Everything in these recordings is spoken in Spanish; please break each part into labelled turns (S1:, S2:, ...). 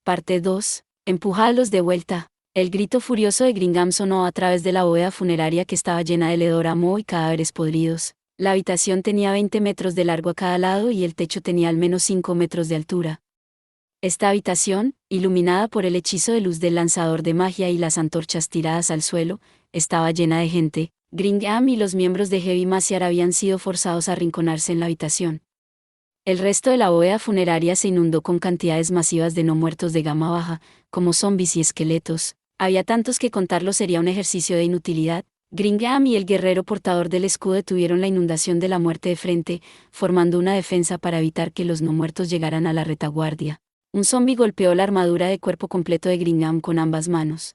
S1: Parte 2. Empujados de vuelta. El grito furioso de Gringham sonó a través de la bóveda funeraria que estaba llena de hedor a moho y cadáveres podridos. La habitación tenía 20 metros de largo a cada lado y el techo tenía al menos 5 metros de altura. Esta habitación, iluminada por el hechizo de luz del lanzador de magia y las antorchas tiradas al suelo, estaba llena de gente. Gringham y los miembros de Heavy Messiar habían sido forzados a arrinconarse en la habitación. El resto de la bóveda funeraria se inundó con cantidades masivas de no muertos de gama baja, como zombies y esqueletos. Había tantos que contarlos sería un ejercicio de inutilidad. Gringham y el guerrero portador del escudo detuvieron la inundación de la muerte de frente, formando una defensa para evitar que los no muertos llegaran a la retaguardia. Un zombi golpeó la armadura de cuerpo completo de Gringham con ambas manos.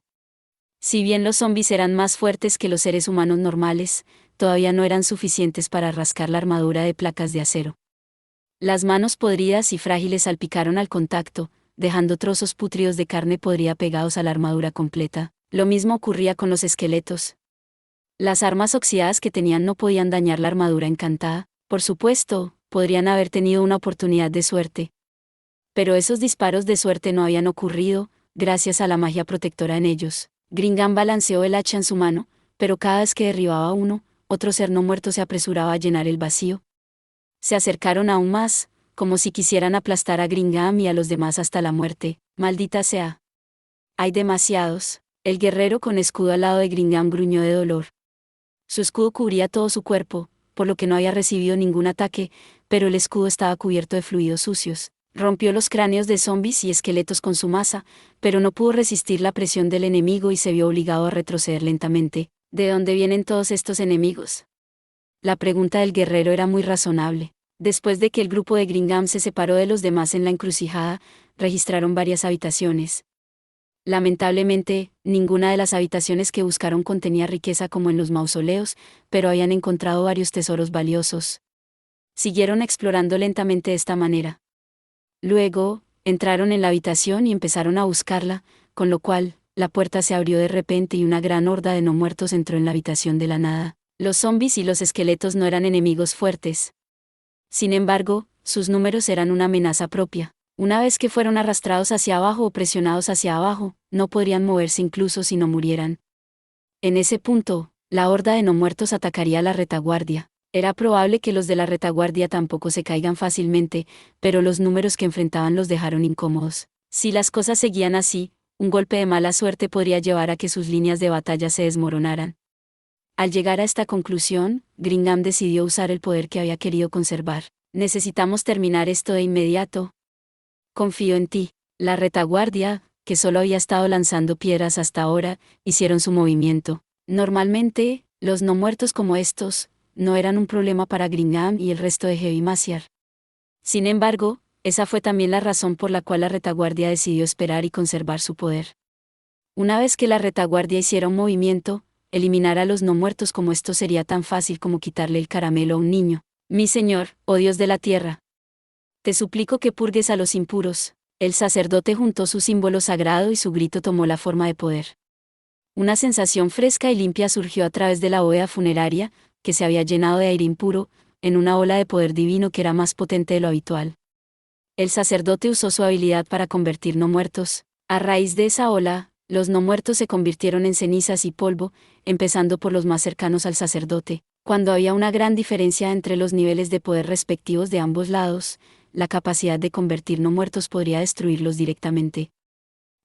S1: Si bien los zombies eran más fuertes que los seres humanos normales, todavía no eran suficientes para rascar la armadura de placas de acero. Las manos podridas y frágiles salpicaron al contacto, dejando trozos pútridos de carne podrida pegados a la armadura completa. Lo mismo ocurría con los esqueletos. Las armas oxidadas que tenían no podían dañar la armadura encantada. Por supuesto, podrían haber tenido una oportunidad de suerte. Pero esos disparos de suerte no habían ocurrido, gracias a la magia protectora en ellos. Gringham balanceó el hacha en su mano, pero cada vez que derribaba a uno, otro ser no muerto se apresuraba a llenar el vacío. Se acercaron aún más, como si quisieran aplastar a Gringham y a los demás hasta la muerte. Maldita sea. Hay demasiados. El guerrero con escudo al lado de Gringham gruñó de dolor. Su escudo cubría todo su cuerpo, por lo que no había recibido ningún ataque, pero el escudo estaba cubierto de fluidos sucios. Rompió los cráneos de zombies y esqueletos con su masa, pero no pudo resistir la presión del enemigo y se vio obligado a retroceder lentamente. ¿De dónde vienen todos estos enemigos? La pregunta del guerrero era muy razonable. Después de que el grupo de Gringham se separó de los demás en la encrucijada, registraron varias habitaciones. Lamentablemente, ninguna de las habitaciones que buscaron contenía riqueza como en los mausoleos, pero habían encontrado varios tesoros valiosos. Siguieron explorando lentamente de esta manera. Luego, entraron en la habitación y empezaron a buscarla, con lo cual, la puerta se abrió de repente y una gran horda de no muertos entró en la habitación de la nada. Los zombies y los esqueletos no eran enemigos fuertes. Sin embargo, sus números eran una amenaza propia. Una vez que fueron arrastrados hacia abajo o presionados hacia abajo, no podrían moverse incluso si no murieran. En ese punto, la horda de no muertos atacaría la retaguardia. Era probable que los de la retaguardia tampoco se caigan fácilmente, pero los números que enfrentaban los dejaron incómodos. Si las cosas seguían así, un golpe de mala suerte podría llevar a que sus líneas de batalla se desmoronaran. Al llegar a esta conclusión, Gringham decidió usar el poder que había querido conservar. Necesitamos terminar esto de inmediato. Confío en ti. La retaguardia, que solo había estado lanzando piedras hasta ahora, hicieron su movimiento. Normalmente, los no muertos como estos, no eran un problema para Gringham y el resto de Heavy Messiar. Sin embargo, esa fue también la razón por la cual la retaguardia decidió esperar y conservar su poder. Una vez que la retaguardia hiciera un movimiento, eliminar a los no muertos como esto sería tan fácil como quitarle el caramelo a un niño. Mi Señor, oh Dios de la tierra, te suplico que purgues a los impuros. El sacerdote juntó su símbolo sagrado y su grito tomó la forma de poder. Una sensación fresca y limpia surgió a través de la bóveda funeraria, que se había llenado de aire impuro, en una ola de poder divino que era más potente de lo habitual. El sacerdote usó su habilidad para convertir no muertos. A raíz de esa ola, los no muertos se convirtieron en cenizas y polvo, empezando por los más cercanos al sacerdote. Cuando había una gran diferencia entre los niveles de poder respectivos de ambos lados, la capacidad de convertir no muertos podría destruirlos directamente.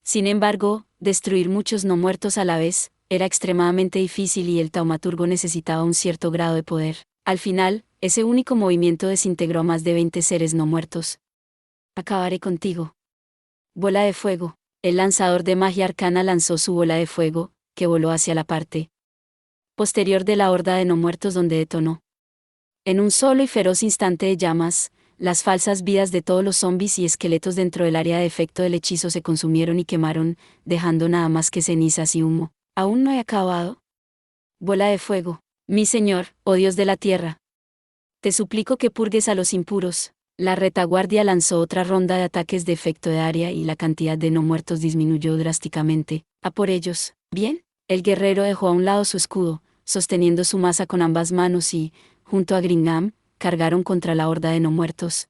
S1: Sin embargo, destruir muchos no muertos a la vez, era extremadamente difícil y el taumaturgo necesitaba un cierto grado de poder. Al final, ese único movimiento desintegró a más de 20 seres no muertos. Acabaré contigo. Bola de fuego. El lanzador de magia arcana lanzó su bola de fuego, que voló hacia la parte posterior de la horda de no muertos donde detonó. En un solo y feroz instante de llamas, las falsas vidas de todos los zombies y esqueletos dentro del área de efecto del hechizo se consumieron y quemaron, dejando nada más que cenizas y humo. ¿Aún no he acabado? Bola de fuego. Mi Señor, oh Dios de la tierra, te suplico que purgues a los impuros. La retaguardia lanzó otra ronda de ataques de efecto de área y la cantidad de no muertos disminuyó drásticamente. A por ellos. ¿Bien? El guerrero dejó a un lado su escudo, sosteniendo su masa con ambas manos y, junto a Gringham, cargaron contra la horda de no muertos.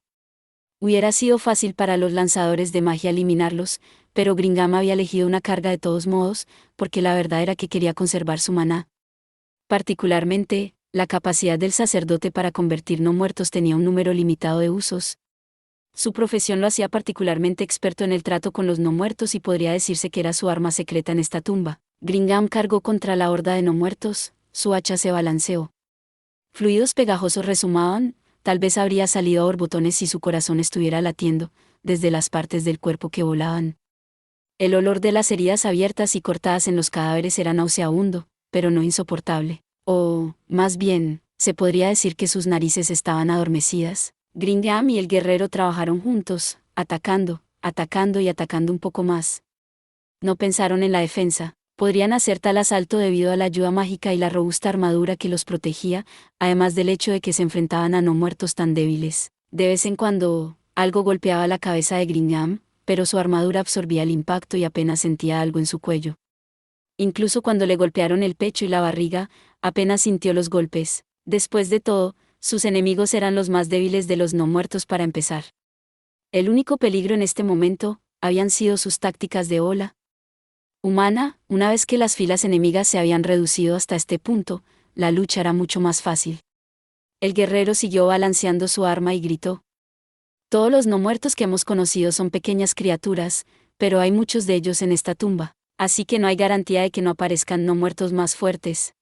S1: Hubiera sido fácil para los lanzadores de magia eliminarlos, pero Gringham había elegido una carga de todos modos, porque la verdad era que quería conservar su maná. Particularmente, la capacidad del sacerdote para convertir no muertos tenía un número limitado de usos. Su profesión lo hacía particularmente experto en el trato con los no muertos y podría decirse que era su arma secreta en esta tumba. Gringham cargó contra la horda de no muertos, su hacha se balanceó. Fluidos pegajosos resumaban, tal vez habría salido a borbotones si su corazón estuviera latiendo, desde las partes del cuerpo que volaban. El olor de las heridas abiertas y cortadas en los cadáveres era nauseabundo, pero no insoportable. O, más bien, se podría decir que sus narices estaban adormecidas. Gringham y el guerrero trabajaron juntos, atacando, atacando y atacando un poco más. No pensaron en la defensa. Podrían hacer tal asalto debido a la ayuda mágica y la robusta armadura que los protegía, además del hecho de que se enfrentaban a no muertos tan débiles. De vez en cuando, algo golpeaba la cabeza de Gringham, pero su armadura absorbía el impacto y apenas sentía algo en su cuello. Incluso cuando le golpearon el pecho y la barriga, apenas sintió los golpes. Después de todo, sus enemigos eran los más débiles de los no muertos para empezar. El único peligro en este momento, habían sido sus tácticas de ola humana. Una vez que las filas enemigas se habían reducido hasta este punto, la lucha era mucho más fácil. El guerrero siguió balanceando su arma y gritó: todos los no muertos que hemos conocido son pequeñas criaturas, pero hay muchos de ellos en esta tumba, así que no hay garantía de que no aparezcan no muertos más fuertes.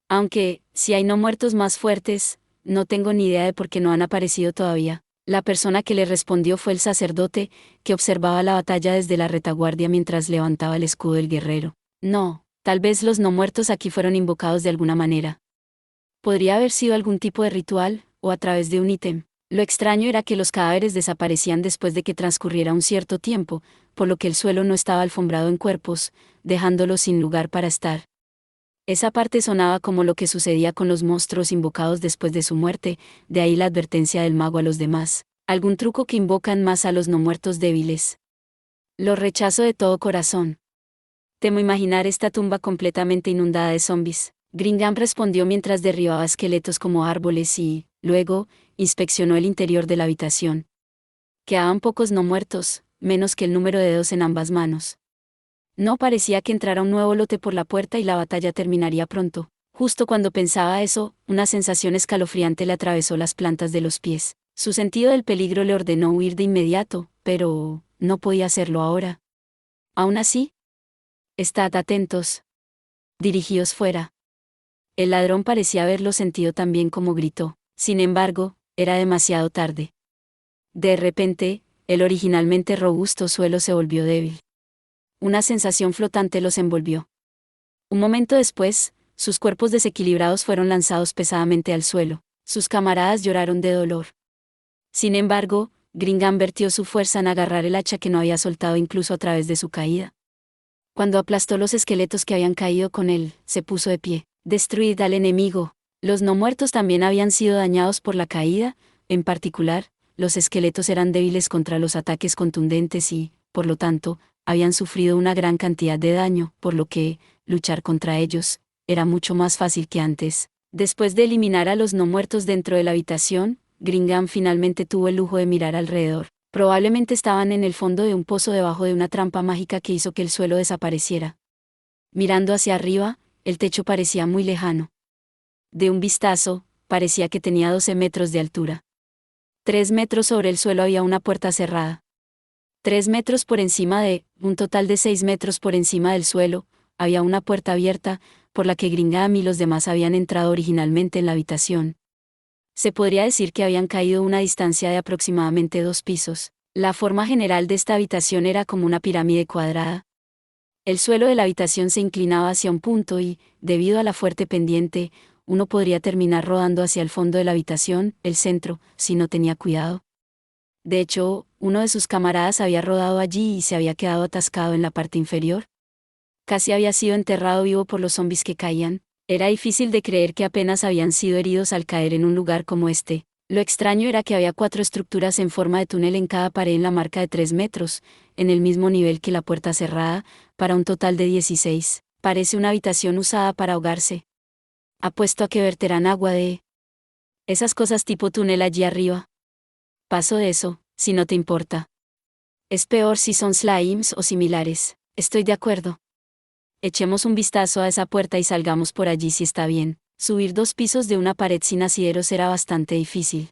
S1: Aunque, si hay no muertos más fuertes, no tengo ni idea de por qué no han aparecido todavía. La persona que le respondió fue el sacerdote, que observaba la batalla desde la retaguardia mientras levantaba el escudo del guerrero. No, tal vez los no muertos aquí fueron invocados de alguna manera. Podría haber sido algún tipo de ritual, o a través de un ítem. Lo extraño era que los cadáveres desaparecían después de que transcurriera un cierto tiempo, por lo que el suelo no estaba alfombrado en cuerpos, dejándolos sin lugar para estar. Esa parte sonaba como lo que sucedía con los monstruos invocados después de su muerte, de ahí la advertencia del mago a los demás. Algún truco que invocan más a los no muertos débiles. Lo rechazo de todo corazón. Temo imaginar esta tumba completamente inundada de zombies. Gringham respondió mientras derribaba esqueletos como árboles y, luego, inspeccionó el interior de la habitación. Quedaban pocos no muertos, menos que el número de dedos en ambas manos. No parecía que entrara un nuevo lote por la puerta y la batalla terminaría pronto. Justo cuando pensaba eso, una sensación escalofriante le atravesó las plantas de los pies. Su sentido del peligro le ordenó huir de inmediato, pero no podía hacerlo ahora. Aún así, estad atentos. Dirigíos fuera. El ladrón parecía haberlo sentido tan bien como gritó. Sin embargo, era demasiado tarde. De repente, el originalmente robusto suelo se volvió débil. Una sensación flotante los envolvió. Un momento después, sus cuerpos desequilibrados fueron lanzados pesadamente al suelo. Sus camaradas lloraron de dolor. Sin embargo, Gringham vertió su fuerza en agarrar el hacha que no había soltado incluso a través de su caída. Cuando aplastó los esqueletos que habían caído con él, se puso de pie. Destruid al enemigo. Los no muertos también habían sido dañados por la caída, en particular, los esqueletos eran débiles contra los ataques contundentes y, por lo tanto, habían sufrido una gran cantidad de daño, por lo que, luchar contra ellos, era mucho más fácil que antes. Después de eliminar a los no muertos dentro de la habitación, Gringham finalmente tuvo el lujo de mirar alrededor. Probablemente estaban en el fondo de un pozo debajo de una trampa mágica que hizo que el suelo desapareciera. Mirando hacia arriba, el techo parecía muy lejano. De un vistazo, parecía que tenía 12 metros de altura. 3 metros sobre el suelo había una puerta cerrada. 3 metros por encima un total de 6 metros por encima del suelo, había una puerta abierta, por la que Gringham y los demás habían entrado originalmente en la habitación. Se podría decir que habían caído a una distancia de aproximadamente 2 pisos. La forma general de esta habitación era como una pirámide cuadrada. El suelo de la habitación se inclinaba hacia un punto y, debido a la fuerte pendiente, uno podría terminar rodando hacia el fondo de la habitación, el centro, si no tenía cuidado. De hecho, uno de sus camaradas había rodado allí y se había quedado atascado en la parte inferior. Casi había sido enterrado vivo por los zombies que caían. Era difícil de creer que apenas habían sido heridos al caer en un lugar como este. Lo extraño era que había 4 estructuras en forma de túnel en cada pared en la marca de 3 metros, en el mismo nivel que la puerta cerrada, para un total de 16. Parece una habitación usada para ahogarse. Apuesto a que verterán agua de esas cosas tipo túnel allí arriba. Paso de eso, si no te importa. Es peor si son slimes o similares. Estoy de acuerdo. Echemos un vistazo a esa puerta y salgamos por allí si está bien. Subir 2 pisos de una pared sin asideros era bastante difícil.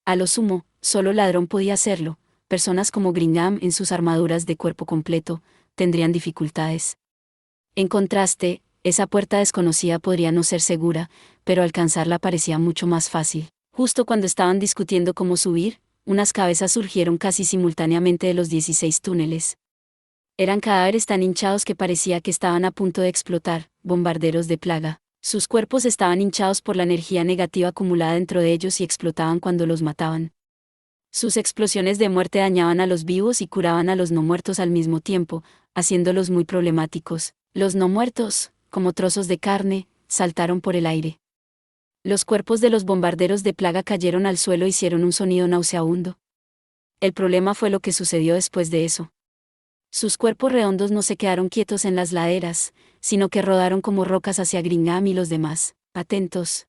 S1: A lo sumo, solo ladrón podía hacerlo. Personas como Gringham en sus armaduras de cuerpo completo tendrían dificultades. En contraste, esa puerta desconocida podría no ser segura, pero alcanzarla parecía mucho más fácil. Justo cuando estaban discutiendo cómo subir, unas cabezas surgieron casi simultáneamente de los 16 túneles. Eran cadáveres tan hinchados que parecía que estaban a punto de explotar, bombarderos de plaga. Sus cuerpos estaban hinchados por la energía negativa acumulada dentro de ellos y explotaban cuando los mataban. Sus explosiones de muerte dañaban a los vivos y curaban a los no muertos al mismo tiempo, haciéndolos muy problemáticos. Los no muertos, como trozos de carne, saltaron por el aire. Los cuerpos de los bombarderos de plaga cayeron al suelo e hicieron un sonido nauseabundo. El problema fue lo que sucedió después de eso. Sus cuerpos redondos no se quedaron quietos en las laderas, sino que rodaron como rocas hacia Gringham y los demás. Atentos.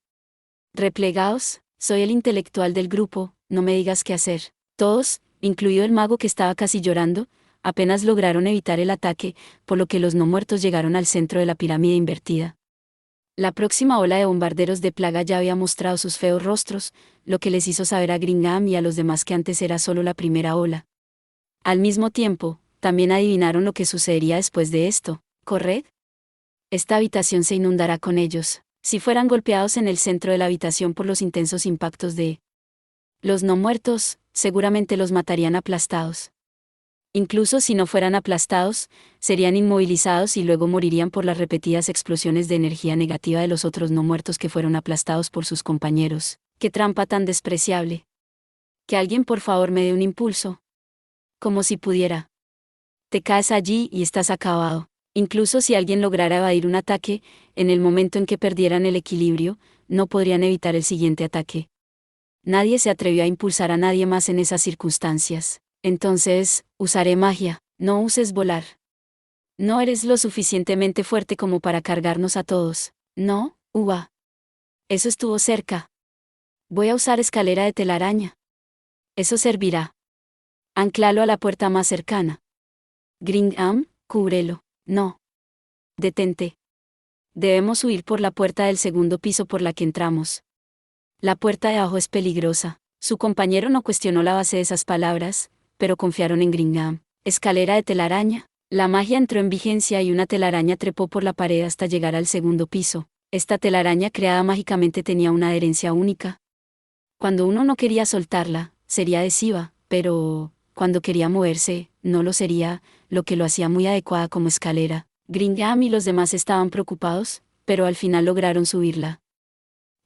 S1: Replegaos, soy el intelectual del grupo, no me digas qué hacer. Todos, incluido el mago que estaba casi llorando, apenas lograron evitar el ataque, por lo que los no muertos llegaron al centro de la pirámide invertida. La próxima ola de bombarderos de plaga ya había mostrado sus feos rostros, lo que les hizo saber a Gringham y a los demás que antes era solo la primera ola. Al mismo tiempo, también adivinaron lo que sucedería después de esto. ¿Corred? Esta habitación se inundará con ellos. Si fueran golpeados en el centro de la habitación por los intensos impactos de los no muertos, seguramente los matarían aplastados. Incluso si no fueran aplastados, serían inmovilizados y luego morirían por las repetidas explosiones de energía negativa de los otros no muertos que fueron aplastados por sus compañeros. ¡Qué trampa tan despreciable! Que alguien por favor me dé un impulso. Como si pudiera. Te caes allí y estás acabado. Incluso si alguien lograra evadir un ataque, en el momento en que perdieran el equilibrio, no podrían evitar el siguiente ataque. Nadie se atrevió a impulsar a nadie más en esas circunstancias. Entonces, usaré magia. No uses volar. No eres lo suficientemente fuerte como para cargarnos a todos. No, Uva. Eso estuvo cerca. Voy a usar escalera de telaraña. Eso servirá. Anclalo a la puerta más cercana. Gringham, cúbrelo. No. Detente. Debemos huir por la puerta del segundo piso por la que entramos. La puerta de abajo es peligrosa. Su compañero no cuestionó la base de esas palabras, pero confiaron en Gringham. Escalera de telaraña. La magia entró en vigencia y una telaraña trepó por la pared hasta llegar al segundo piso. Esta telaraña creada mágicamente tenía una adherencia única. Cuando uno no quería soltarla, sería adhesiva, pero cuando quería moverse, no lo sería, lo que lo hacía muy adecuada como escalera. Gringham y los demás estaban preocupados, pero al final lograron subirla.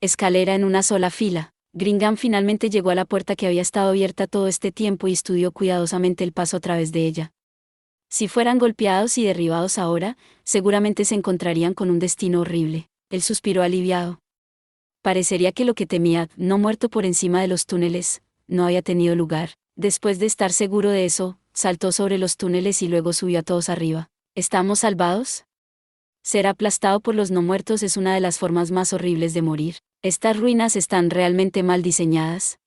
S1: Escalera en una sola fila. Gringham finalmente llegó a la puerta que había estado abierta todo este tiempo y estudió cuidadosamente el paso a través de ella. Si fueran golpeados y derribados ahora, seguramente se encontrarían con un destino horrible. Él suspiró aliviado. Parecería que lo que temía, no muerto por encima de los túneles, no había tenido lugar. Después de estar seguro de eso, saltó sobre los túneles y luego subió a todos arriba. ¿Estamos salvados? Ser aplastado por los no muertos es una de las formas más horribles de morir. ¿Estas ruinas están realmente mal diseñadas?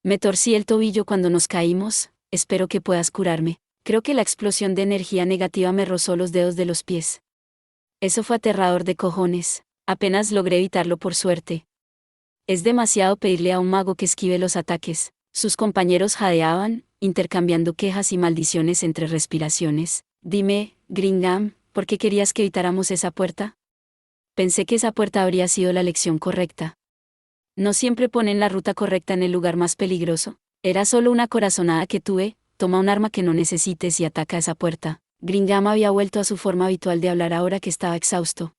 S1: Me torcí el tobillo cuando nos caímos, espero que puedas curarme. Creo que la explosión de energía negativa me rozó los dedos de los pies. Eso fue aterrador de cojones. Apenas logré evitarlo por suerte. Es demasiado pedirle a un mago que esquive los ataques. Sus compañeros jadeaban, intercambiando quejas y maldiciones entre respiraciones. Dime, Gringham, ¿por qué querías que evitáramos esa puerta? Pensé que esa puerta habría sido la elección correcta. No siempre ponen la ruta correcta en el lugar más peligroso. Era solo una corazonada que tuve. Toma un arma que no necesites y ataca esa puerta. Gringham había vuelto a su forma habitual de hablar ahora que estaba exhausto.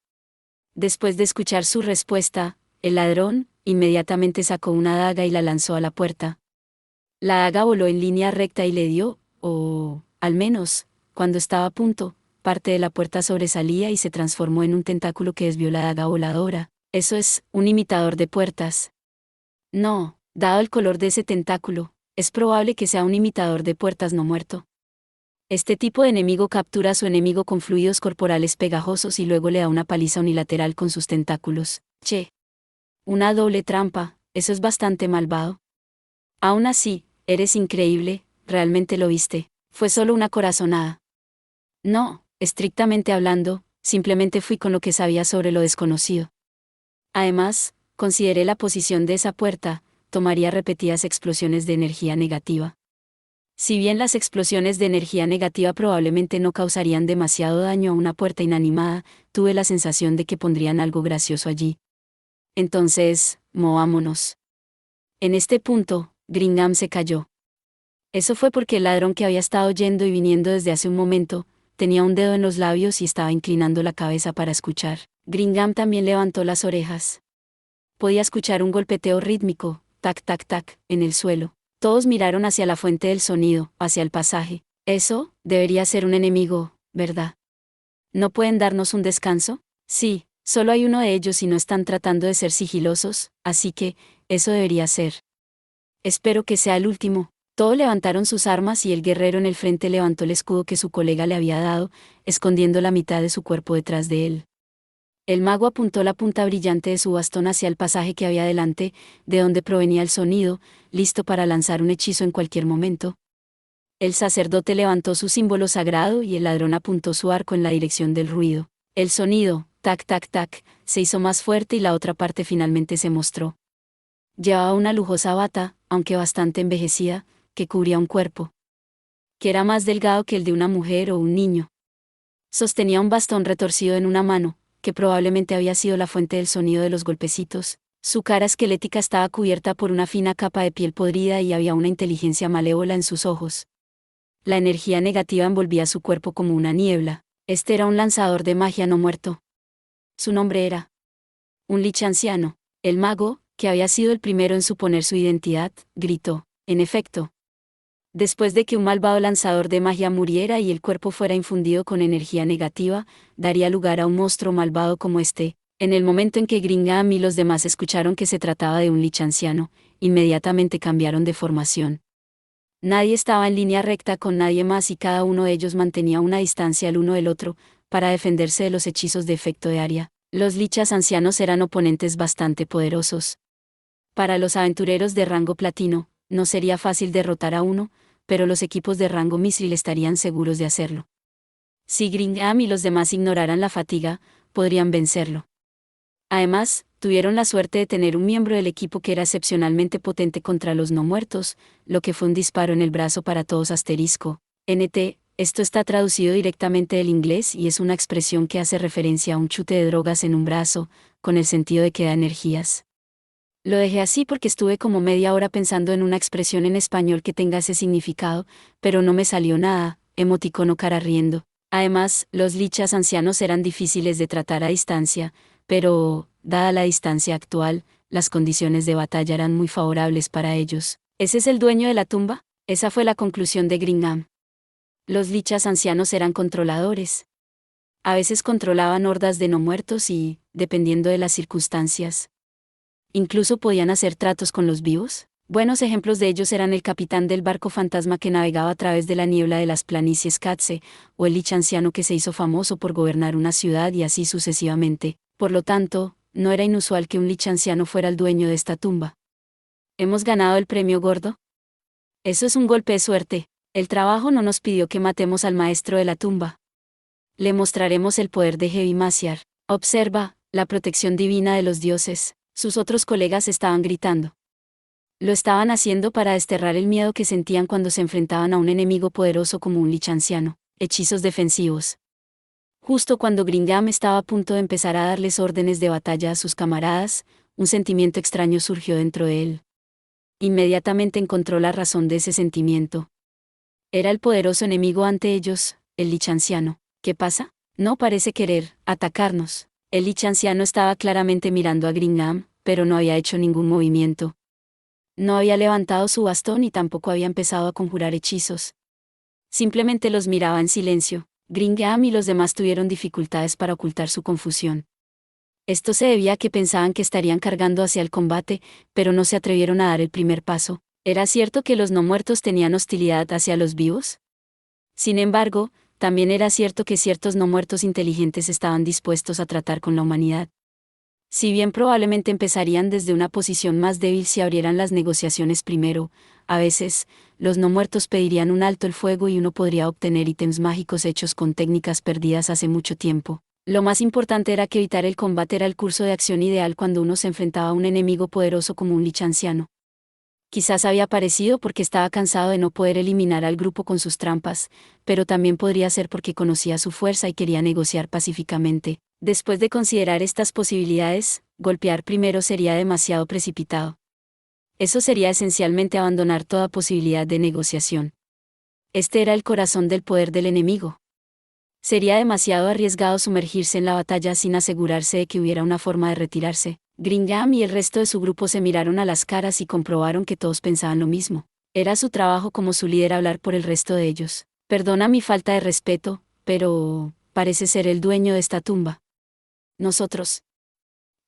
S1: Después de escuchar su respuesta, el ladrón inmediatamente sacó una daga y la lanzó a la puerta. La daga voló en línea recta y le dio, o, al menos, cuando estaba a punto, parte de la puerta sobresalía y se transformó en un tentáculo que desvió la daga voladora. Eso es, un imitador de puertas. No, dado el color de ese tentáculo, es probable que sea un imitador de puertas no muerto. Este tipo de enemigo captura a su enemigo con fluidos corporales pegajosos y luego le da una paliza unilateral con sus tentáculos. Che. Una doble trampa, eso es bastante malvado. Aún así, Eres increíble, ¿realmente lo viste? Fue solo una corazonada. No, estrictamente hablando, simplemente fui con lo que sabía sobre lo desconocido. Además, consideré la posición de esa puerta, tomaría repetidas explosiones de energía negativa. Si bien las explosiones de energía negativa probablemente no causarían demasiado daño a una puerta inanimada, tuve la sensación de que pondrían algo gracioso allí. Entonces, movámonos. En este punto, Gringham se calló. Eso fue porque el ladrón que había estado yendo y viniendo desde hace un momento, tenía un dedo en los labios y estaba inclinando la cabeza para escuchar. Gringham también levantó las orejas. Podía escuchar un golpeteo rítmico, tac tac tac, en el suelo. Todos miraron hacia la fuente del sonido, hacia el pasaje. Eso, debería ser un enemigo, ¿verdad? ¿No pueden darnos un descanso? Sí, solo hay uno de ellos y no están tratando de ser sigilosos, así que, eso debería ser. Espero que sea el último. Todos levantaron sus armas y el guerrero en el frente levantó el escudo que su colega le había dado, escondiendo la mitad de su cuerpo detrás de él. El mago apuntó la punta brillante de su bastón hacia el pasaje que había delante, de donde provenía el sonido, listo para lanzar un hechizo en cualquier momento. El sacerdote levantó su símbolo sagrado y el ladrón apuntó su arco en la dirección del ruido. El sonido, tac tac tac, se hizo más fuerte y la otra parte finalmente se mostró. Llevaba una lujosa bata, aunque bastante envejecida, que cubría un cuerpo que era más delgado que el de una mujer o un niño. Sostenía un bastón retorcido en una mano, que probablemente había sido la fuente del sonido de los golpecitos. Su cara esquelética estaba cubierta por una fina capa de piel podrida y había una inteligencia malévola en sus ojos. La energía negativa envolvía su cuerpo como una niebla. Este era un lanzador de magia no muerto. Su nombre era un lich anciano. El mago, que había sido el primero en suponer su identidad, gritó. En efecto, después de que un malvado lanzador de magia muriera y el cuerpo fuera infundido con energía negativa, daría lugar a un monstruo malvado como este. En el momento en que Gringham y los demás escucharon que se trataba de un lich anciano, inmediatamente cambiaron de formación. Nadie estaba en línea recta con nadie más y cada uno de ellos mantenía una distancia el uno del otro, para defenderse de los hechizos de efecto de área. Los lichas ancianos eran oponentes bastante poderosos. Para los aventureros de rango platino, no sería fácil derrotar a uno, pero los equipos de rango misil estarían seguros de hacerlo. Si Gringham y los demás ignoraran la fatiga, podrían vencerlo. Además, tuvieron la suerte de tener un miembro del equipo que era excepcionalmente potente contra los no muertos, lo que fue un disparo en el brazo para todos asterisco. NT, esto está traducido directamente del inglés y es una expresión que hace referencia a un chute de drogas en un brazo, con el sentido de que da energías. Lo dejé así porque estuve como media hora pensando en una expresión en español que tenga ese significado, pero no me salió nada, emoticono cara riendo. Además, los lichas ancianos eran difíciles de tratar a distancia, pero, dada la distancia actual, las condiciones de batalla eran muy favorables para ellos. ¿Ese es el dueño de la tumba? Esa fue la conclusión de Gringham. Los lichas ancianos eran controladores. A veces controlaban hordas de no muertos y, dependiendo de las circunstancias, incluso podían hacer tratos con los vivos. Buenos ejemplos de ellos eran el capitán del barco fantasma que navegaba a través de la niebla de las planicies Katse, o el lich anciano que se hizo famoso por gobernar una ciudad y así sucesivamente. Por lo tanto, no era inusual que un lich anciano fuera el dueño de esta tumba. ¿Hemos ganado el premio gordo? Eso es un golpe de suerte. El trabajo no nos pidió que matemos al maestro de la tumba. Le mostraremos el poder de Heavy Maciar. Observa, la protección divina de los dioses. Sus otros colegas estaban gritando. Lo estaban haciendo para desterrar el miedo que sentían cuando se enfrentaban a un enemigo poderoso como un lich anciano. Hechizos defensivos. Justo cuando Gringham estaba a punto de empezar a darles órdenes de batalla a sus camaradas, un sentimiento extraño surgió dentro de él. Inmediatamente encontró la razón de ese sentimiento. Era el poderoso enemigo ante ellos, el lich anciano. ¿Qué pasa? No parece querer atacarnos. El lich anciano estaba claramente mirando a Gringham, pero no había hecho ningún movimiento. No había levantado su bastón y tampoco había empezado a conjurar hechizos. Simplemente los miraba en silencio. Gringham y los demás tuvieron dificultades para ocultar su confusión. Esto se debía a que pensaban que estarían cargando hacia el combate, pero no se atrevieron a dar el primer paso. ¿Era cierto que los no muertos tenían hostilidad hacia los vivos? Sin embargo, también era cierto que ciertos no muertos inteligentes estaban dispuestos a tratar con la humanidad. Si bien probablemente empezarían desde una posición más débil si abrieran las negociaciones primero, A veces, los no muertos pedirían un alto el fuego y uno podría obtener ítems mágicos hechos con técnicas perdidas hace mucho tiempo. Lo más importante era que evitar el combate era el curso de acción ideal cuando uno se enfrentaba a un enemigo poderoso como un lich anciano. Quizás había aparecido porque estaba cansado de no poder eliminar al grupo con sus trampas, pero también podría ser porque conocía su fuerza y quería negociar pacíficamente. Después de considerar estas posibilidades, golpear primero sería demasiado precipitado. Eso sería esencialmente abandonar toda posibilidad de negociación. Este era el corazón del poder del enemigo. Sería demasiado arriesgado sumergirse en la batalla sin asegurarse de que hubiera una forma de retirarse. Gringham y el resto de su grupo se miraron a las caras y comprobaron que todos pensaban lo mismo. Era su trabajo como su líder hablar por el resto de ellos. Perdona mi falta de respeto, pero parece ser el dueño de esta tumba. Nosotros.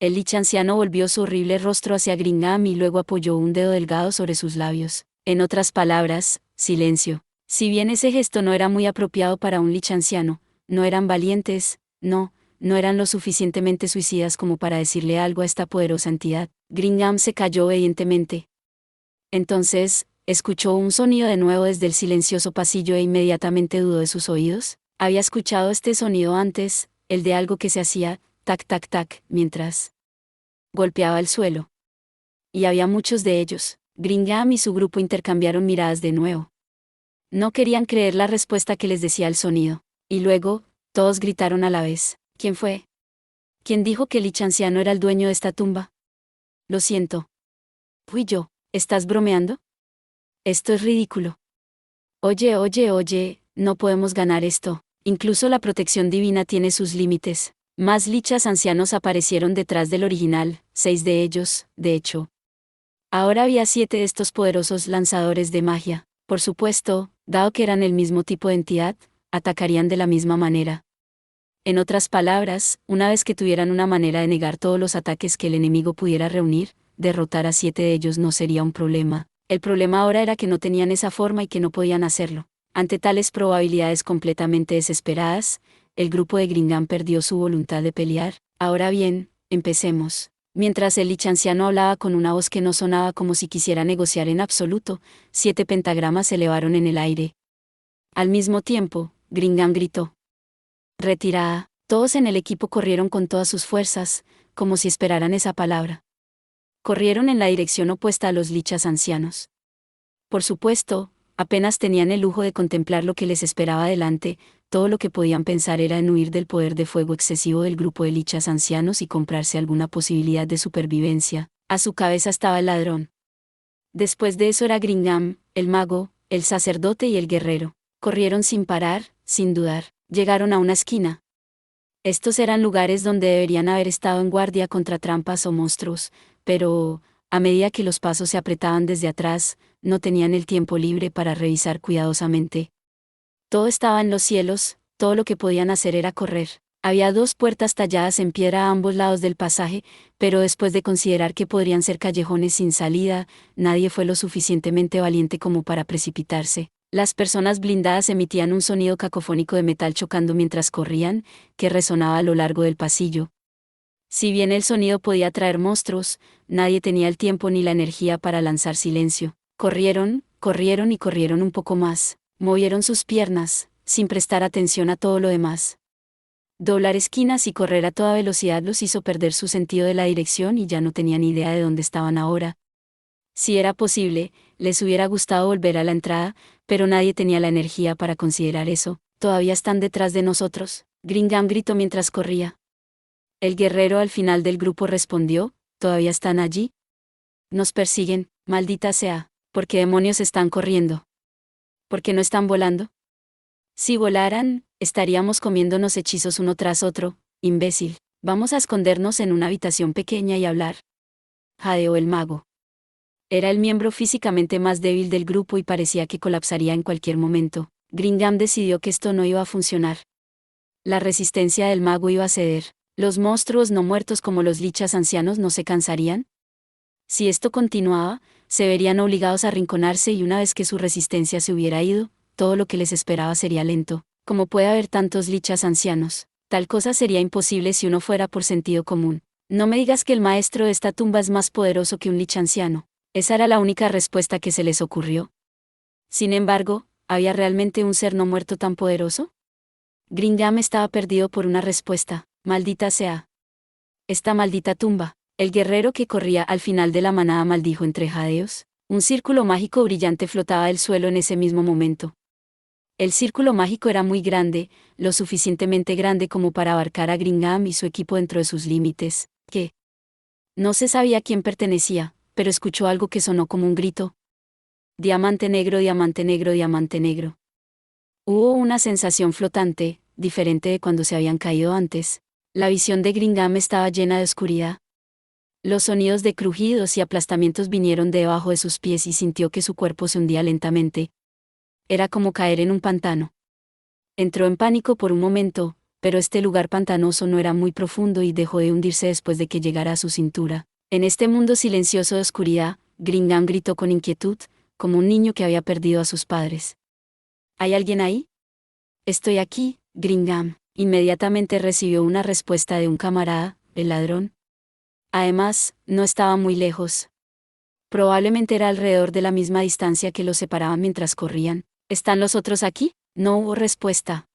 S1: El lich anciano volvió su horrible rostro hacia Gringham y luego apoyó un dedo delgado sobre sus labios. En otras palabras, silencio. Si bien ese gesto no era muy apropiado para un lich anciano, no eran valientes, no eran lo suficientemente suicidas como para decirle algo a esta poderosa entidad. Gringham se calló obedientemente. Entonces, escuchó un sonido de nuevo desde el silencioso pasillo e inmediatamente dudó de sus oídos. Había escuchado este sonido antes, el de algo que se hacía, tac tac tac, mientras golpeaba el suelo. Y había muchos de ellos. Gringham y su grupo intercambiaron miradas de nuevo. No querían creer la respuesta que les decía el sonido. Y luego, todos gritaron a la vez. ¿Quién fue? ¿Quién dijo que el lich anciano era el dueño de esta tumba? Lo siento. Fui yo. ¿Estás bromeando? Esto es ridículo. Oye, no podemos ganar esto. Incluso la protección divina tiene sus límites. Más lichas ancianos aparecieron detrás del original, 6 de ellos, de hecho. Ahora había 7 de estos poderosos lanzadores de magia. Por supuesto, dado que eran el mismo tipo de entidad, atacarían de la misma manera. En otras palabras, una vez que tuvieran una manera de negar todos los ataques que el enemigo pudiera reunir, derrotar a 7 de ellos no sería un problema. El problema ahora era que no tenían esa forma y que no podían hacerlo. Ante tales probabilidades completamente desesperadas, el grupo de Gringham perdió su voluntad de pelear. Ahora bien, empecemos. Mientras el lich anciano hablaba con una voz que no sonaba como si quisiera negociar en absoluto, 7 pentagramas se elevaron en el aire. Al mismo tiempo, Gringham gritó. Retirada. Todos en el equipo corrieron con todas sus fuerzas, como si esperaran esa palabra. Corrieron en la dirección opuesta a los lichas ancianos. Por supuesto, apenas tenían el lujo de contemplar lo que les esperaba delante, todo lo que podían pensar era en huir del poder de fuego excesivo del grupo de lichas ancianos y comprarse alguna posibilidad de supervivencia. A su cabeza estaba el ladrón. Después de eso era Gringham, el mago, el sacerdote y el guerrero. Corrieron sin parar, sin dudar. Llegaron a una esquina. Estos eran lugares donde deberían haber estado en guardia contra trampas o monstruos, pero, a medida que los pasos se apretaban desde atrás, no tenían el tiempo libre para revisar cuidadosamente. Todo estaba en los cielos, todo lo que podían hacer era correr. Había 2 puertas talladas en piedra a ambos lados del pasaje, pero después de considerar que podrían ser callejones sin salida, nadie fue lo suficientemente valiente como para precipitarse. Las personas blindadas emitían un sonido cacofónico de metal chocando mientras corrían, que resonaba a lo largo del pasillo. Si bien el sonido podía atraer monstruos, nadie tenía el tiempo ni la energía para lanzar silencio. Corrieron y corrieron un poco más. Movieron sus piernas, sin prestar atención a todo lo demás. Doblar esquinas y correr a toda velocidad los hizo perder su sentido de la dirección y ya no tenían idea de dónde estaban ahora. Si era posible, les hubiera gustado volver a la entrada, pero nadie tenía la energía para considerar eso. ¿Todavía están detrás de nosotros?, Gringham gritó mientras corría. El guerrero al final del grupo respondió, ¿todavía están allí? Nos persiguen, maldita sea. ¿Por qué demonios están corriendo? ¿Por qué no están volando? Si volaran, estaríamos comiéndonos hechizos uno tras otro, imbécil. Vamos a escondernos en una habitación pequeña y hablar. Jadeó el mago. Era el miembro físicamente más débil del grupo y parecía que colapsaría en cualquier momento. Gringham decidió que esto no iba a funcionar. La resistencia del mago iba a ceder. ¿Los monstruos no muertos como los lichas ancianos no se cansarían? Si esto continuaba, se verían obligados a arrinconarse y una vez que su resistencia se hubiera ido, todo lo que les esperaba sería lento. Como puede haber tantos lichas ancianos, tal cosa sería imposible si uno fuera por sentido común. No me digas que el maestro de esta tumba es más poderoso que un lich anciano. Esa era la única respuesta que se les ocurrió. Sin embargo, ¿había realmente un ser no muerto tan poderoso? Gringham estaba perdido por una respuesta. Maldita sea. Esta maldita tumba. El guerrero que corría al final de la manada maldijo entre jadeos. Un círculo mágico brillante flotaba del suelo en ese mismo momento. El círculo mágico era muy grande, lo suficientemente grande como para abarcar a Gringham y su equipo dentro de sus límites, que no se sabía a quién pertenecía, pero escuchó algo que sonó como un grito. Diamante negro, diamante negro, diamante negro. Hubo una sensación flotante, diferente de cuando se habían caído antes. La visión de Gringham estaba llena de oscuridad. Los sonidos de crujidos y aplastamientos vinieron de debajo de sus pies y sintió que su cuerpo se hundía lentamente. Era como caer en un pantano. Entró en pánico por un momento, pero este lugar pantanoso no era muy profundo y dejó de hundirse después de que llegara a su cintura. En este mundo silencioso de oscuridad, Gringham gritó con inquietud, como un niño que había perdido a sus padres. ¿Hay alguien ahí? Estoy aquí, Gringham. Inmediatamente recibió una respuesta de un camarada, el ladrón. Además, no estaba muy lejos. Probablemente era alrededor de la misma distancia que los separaba mientras corrían. ¿Están los otros aquí? No hubo respuesta.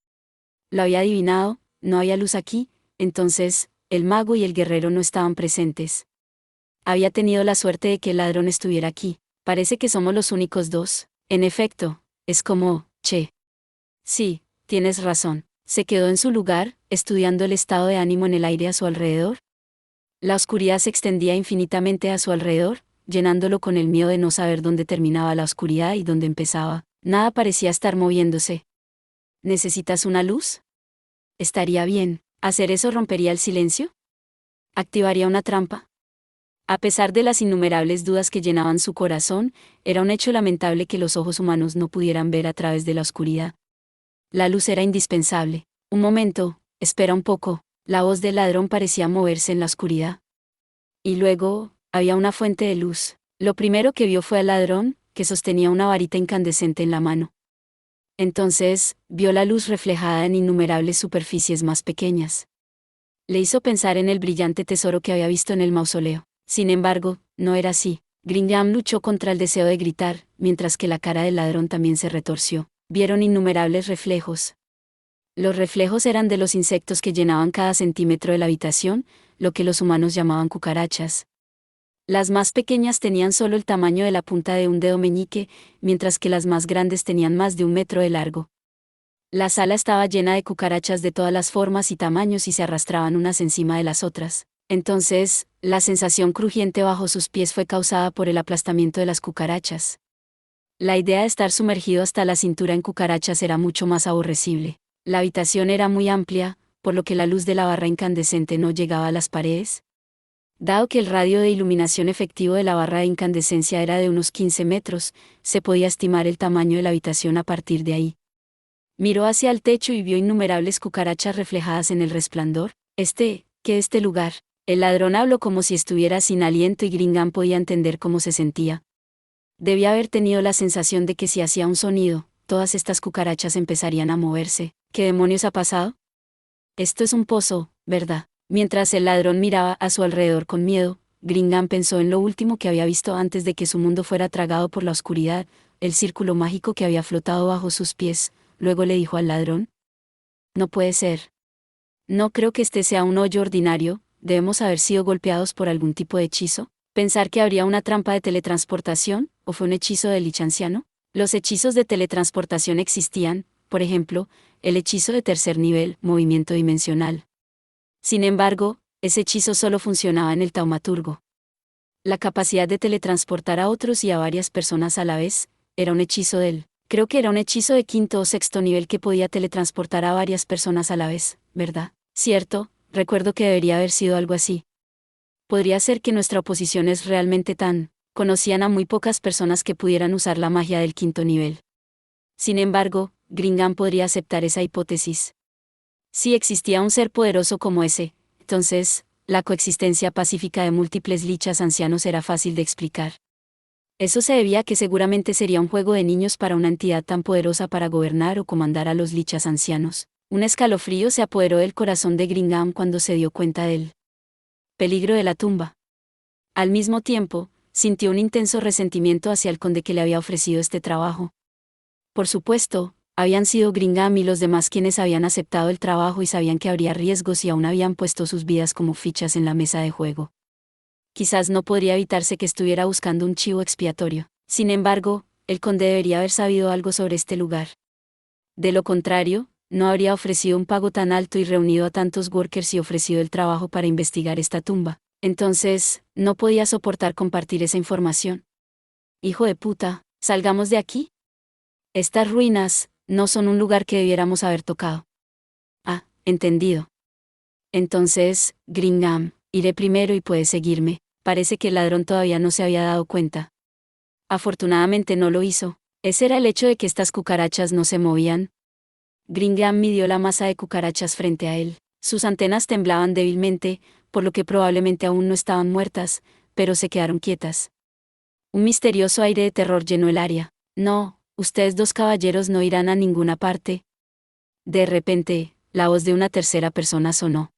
S1: Lo había adivinado, no había luz aquí, entonces, el mago y el guerrero no estaban presentes. Había tenido la suerte de que el ladrón estuviera aquí. Parece que somos los únicos dos. En efecto, es como, che. Sí, tienes razón. Se quedó en su lugar, estudiando el estado de ánimo en el aire a su alrededor. La oscuridad se extendía infinitamente a su alrededor, llenándolo con el miedo de no saber dónde terminaba la oscuridad y dónde empezaba. Nada parecía estar moviéndose. ¿Necesitas una luz? Estaría bien. ¿Hacer eso rompería el silencio? ¿Activaría una trampa? A pesar de las innumerables dudas que llenaban su corazón, era un hecho lamentable que los ojos humanos no pudieran ver a través de la oscuridad. La luz era indispensable. Un momento, espera un poco. La voz del ladrón parecía moverse en la oscuridad. Y luego, había una fuente de luz. Lo primero que vio fue al ladrón, que sostenía una varita incandescente en la mano. Entonces, vio la luz reflejada en innumerables superficies más pequeñas. Le hizo pensar en el brillante tesoro que había visto en el mausoleo. Sin embargo, no era así. Gringham luchó contra el deseo de gritar, mientras que la cara del ladrón también se retorció. Vieron innumerables reflejos. Los reflejos eran de los insectos que llenaban cada centímetro de la habitación, lo que los humanos llamaban cucarachas. Las más pequeñas tenían solo el tamaño de la punta de un dedo meñique, mientras que las más grandes tenían más de 1 metro de largo. La sala estaba llena de cucarachas de todas las formas y tamaños y se arrastraban unas encima de las otras. Entonces, la sensación crujiente bajo sus pies fue causada por el aplastamiento de las cucarachas. La idea de estar sumergido hasta la cintura en cucarachas era mucho más aborrecible. La habitación era muy amplia, por lo que la luz de la barra incandescente no llegaba a las paredes. Dado que el radio de iluminación efectivo de la barra de incandescencia era de unos 15 metros, se podía estimar el tamaño de la habitación a partir de ahí. Miró hacia el techo y vio innumerables cucarachas reflejadas en el resplandor. ¿Qué este lugar? El ladrón habló como si estuviera sin aliento y Gringham podía entender cómo se sentía. Debía haber tenido la sensación de que si hacía un sonido, todas estas cucarachas empezarían a moverse. ¿Qué demonios ha pasado? Esto es un pozo, ¿verdad? Mientras el ladrón miraba a su alrededor con miedo, Gringham pensó en lo último que había visto antes de que su mundo fuera tragado por la oscuridad, el círculo mágico que había flotado bajo sus pies. Luego le dijo al ladrón: no puede ser. No creo que este sea un hoyo ordinario, debemos haber sido golpeados por algún tipo de hechizo. Pensar que habría una trampa de teletransportación, ¿o fue un hechizo del Lich anciano? Los hechizos de teletransportación existían, por ejemplo, el hechizo de tercer nivel, movimiento dimensional. Sin embargo, ese hechizo solo funcionaba en el taumaturgo. La capacidad de teletransportar a otros y a varias personas a la vez, era un hechizo creo que era un hechizo de quinto o sexto nivel que podía teletransportar a varias personas a la vez, ¿verdad? Cierto, recuerdo que debería haber sido algo así. Podría ser que nuestra oposición es realmente conocían a muy pocas personas que pudieran usar la magia del quinto nivel. Sin embargo, Gringham podría aceptar esa hipótesis. Si existía un ser poderoso como ese, entonces, la coexistencia pacífica de múltiples lichas ancianos era fácil de explicar. Eso se debía a que seguramente sería un juego de niños para una entidad tan poderosa para gobernar o comandar a los lichas ancianos. Un escalofrío se apoderó del corazón de Gringham cuando se dio cuenta del peligro de la tumba. Al mismo tiempo, sintió un intenso resentimiento hacia el conde que le había ofrecido este trabajo. Por supuesto, habían sido Gringham y los demás quienes habían aceptado el trabajo y sabían que habría riesgos y aún habían puesto sus vidas como fichas en la mesa de juego. Quizás no podría evitarse que estuviera buscando un chivo expiatorio. Sin embargo, el conde debería haber sabido algo sobre este lugar. De lo contrario, no habría ofrecido un pago tan alto y reunido a tantos workers y ofrecido el trabajo para investigar esta tumba. Entonces, no podía soportar compartir esa información. Hijo de puta, salgamos de aquí. Estas ruinas no son un lugar que debiéramos haber tocado. Ah, entendido. Entonces, Gringham, iré primero y puedes seguirme. Parece que el ladrón todavía no se había dado cuenta. Afortunadamente no lo hizo. Ese era el hecho de que estas cucarachas no se movían. Gringham midió la masa de cucarachas frente a él. Sus antenas temblaban débilmente, por lo que probablemente aún no estaban muertas, pero se quedaron quietas. Un misterioso aire de terror llenó el área. No, ustedes dos caballeros no irán a ninguna parte. De repente, la voz de una tercera persona sonó.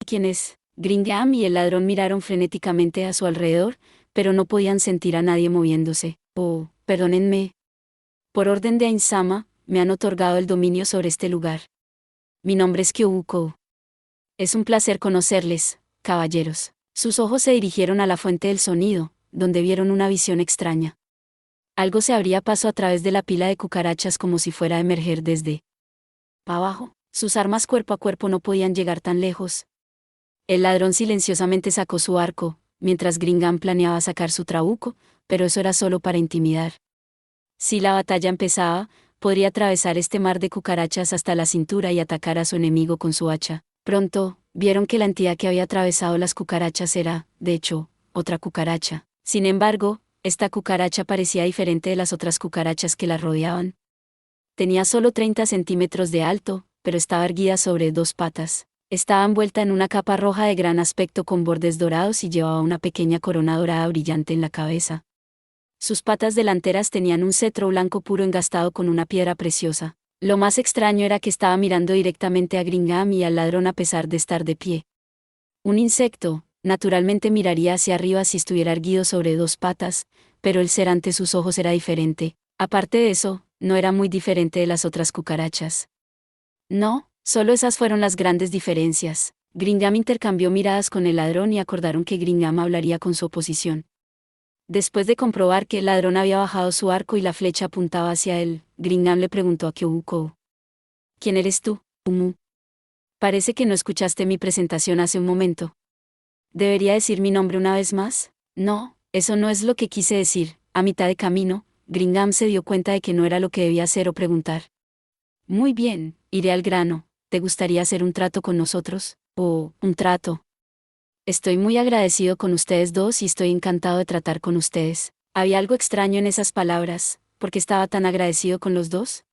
S1: ¿Quién es? Gringham y el ladrón miraron frenéticamente a su alrededor, pero no podían sentir a nadie moviéndose. Oh, perdónenme. Por orden de Ainsama, me han otorgado el dominio sobre este lugar. Mi nombre es Kyobuko. Es un placer conocerles, caballeros. Sus ojos se dirigieron a la fuente del sonido, donde vieron una visión extraña. Algo se abría paso a través de la pila de cucarachas como si fuera a emerger desde abajo. Sus armas cuerpo a cuerpo no podían llegar tan lejos. El ladrón silenciosamente sacó su arco, mientras Gringham planeaba sacar su trabuco, pero eso era solo para intimidar. Si la batalla empezaba, podría atravesar este mar de cucarachas hasta la cintura y atacar a su enemigo con su hacha. Pronto, vieron que la entidad que había atravesado las cucarachas era, de hecho, otra cucaracha. Sin embargo, esta cucaracha parecía diferente de las otras cucarachas que la rodeaban. Tenía solo 30 centímetros de alto, pero estaba erguida sobre dos patas. Estaba envuelta en una capa roja de gran aspecto con bordes dorados y llevaba una pequeña corona dorada brillante en la cabeza. Sus patas delanteras tenían un cetro blanco puro engastado con una piedra preciosa. Lo más extraño era que estaba mirando directamente a Gringham y al ladrón a pesar de estar de pie. Un insecto, naturalmente miraría hacia arriba si estuviera erguido sobre dos patas, pero el ser ante sus ojos era diferente. Aparte de eso, no era muy diferente de las otras cucarachas. No, solo esas fueron las grandes diferencias. Gringham intercambió miradas con el ladrón y acordaron que Gringham hablaría con su oposición. Después de comprobar que el ladrón había bajado su arco y la flecha apuntaba hacia él, Gringham le preguntó a Kyobuko. ¿Quién eres tú, Umu? Parece que no escuchaste mi presentación hace un momento. ¿Debería decir mi nombre una vez más? No, eso no es lo que quise decir. A mitad de camino, Gringham se dio cuenta de que no era lo que debía hacer o preguntar. Muy bien, iré al grano. ¿Te gustaría hacer un trato con nosotros? Oh, un trato. Estoy muy agradecido con ustedes dos y estoy encantado de tratar con ustedes. Había algo extraño en esas palabras, ¿por qué estaba tan agradecido con los dos?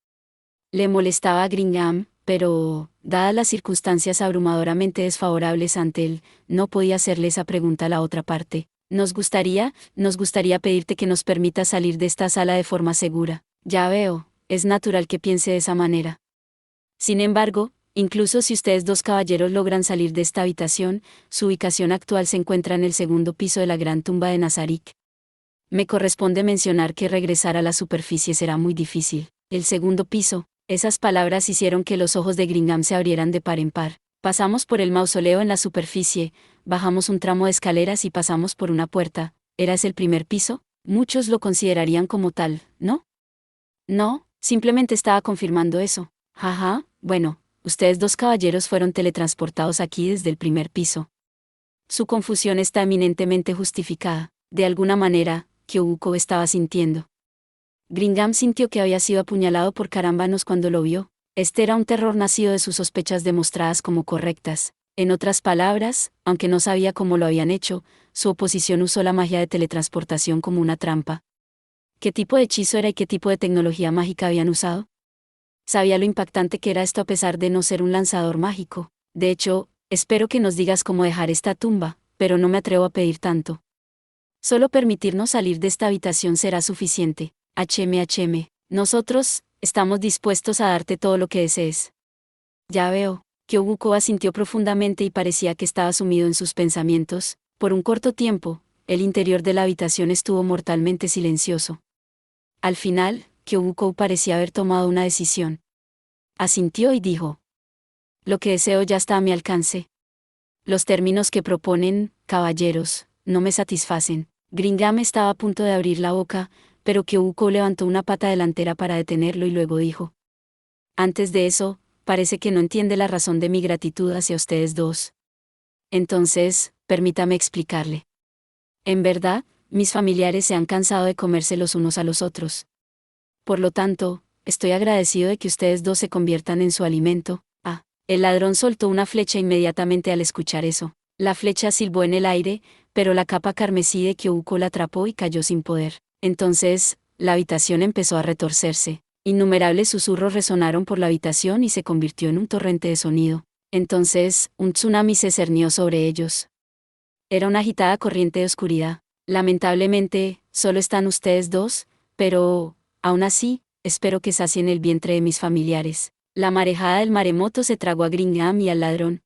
S1: Le molestaba a Gringham, pero, dadas las circunstancias abrumadoramente desfavorables ante él, no podía hacerle esa pregunta a la otra parte. Nos gustaría pedirte que nos permitas salir de esta sala de forma segura. Ya veo, es natural que piense de esa manera. Sin embargo, incluso si ustedes dos caballeros logran salir de esta habitación, su ubicación actual se encuentra en el segundo piso de la gran tumba de Nazarik. Me corresponde mencionar que regresar a la superficie será muy difícil. El segundo piso. Esas palabras hicieron que los ojos de Gringham se abrieran de par en par. Pasamos por el mausoleo en la superficie, bajamos un tramo de escaleras y pasamos por una puerta. ¿Era ese el primer piso? Muchos lo considerarían como tal, ¿no? No, simplemente estaba confirmando eso. Jaja, bueno, ustedes dos caballeros fueron teletransportados aquí desde el primer piso. Su confusión está eminentemente justificada. De alguna manera, Kyobuko estaba sintiendo. Gringham sintió que había sido apuñalado por carambanos cuando lo vio. Este era un terror nacido de sus sospechas demostradas como correctas. En otras palabras, aunque no sabía cómo lo habían hecho, su oposición usó la magia de teletransportación como una trampa. ¿Qué tipo de hechizo era y qué tipo de tecnología mágica habían usado? Sabía lo impactante que era esto a pesar de no ser un lanzador mágico. De hecho, espero que nos digas cómo dejar esta tumba, pero no me atrevo a pedir tanto. Solo permitirnos salir de esta habitación será suficiente. HM. Nosotros, estamos dispuestos a darte todo lo que desees. Ya veo. Kyobuko asintió profundamente y parecía que estaba sumido en sus pensamientos. Por un corto tiempo, El interior de la habitación estuvo mortalmente silencioso. Al final, Kyobuko parecía haber tomado una decisión. Asintió y dijo: lo que deseo ya está a mi alcance. Los términos que proponen, caballeros, no me satisfacen. Gringham estaba a punto de abrir la boca, pero Kyobuko levantó una pata delantera para detenerlo y luego dijo: antes de eso, parece que no entiende la razón de mi gratitud hacia ustedes dos. Entonces, permítame explicarle. En verdad, mis familiares se han cansado de comerse los unos a los otros. Por lo tanto, estoy agradecido de que ustedes dos se conviertan en su alimento. El ladrón soltó una flecha inmediatamente al escuchar eso. La flecha silbó en el aire, pero la capa carmesí de Kyobuko la atrapó y cayó sin poder. Entonces, la habitación empezó a retorcerse. Innumerables susurros resonaron por la habitación y se convirtió en un torrente de sonido. Entonces, un tsunami se cernió sobre ellos. Era una agitada corriente de oscuridad. Lamentablemente, solo están ustedes dos, pero, aún así, espero que sacien el vientre de mis familiares. La marejada del maremoto se tragó a Gringham y al ladrón.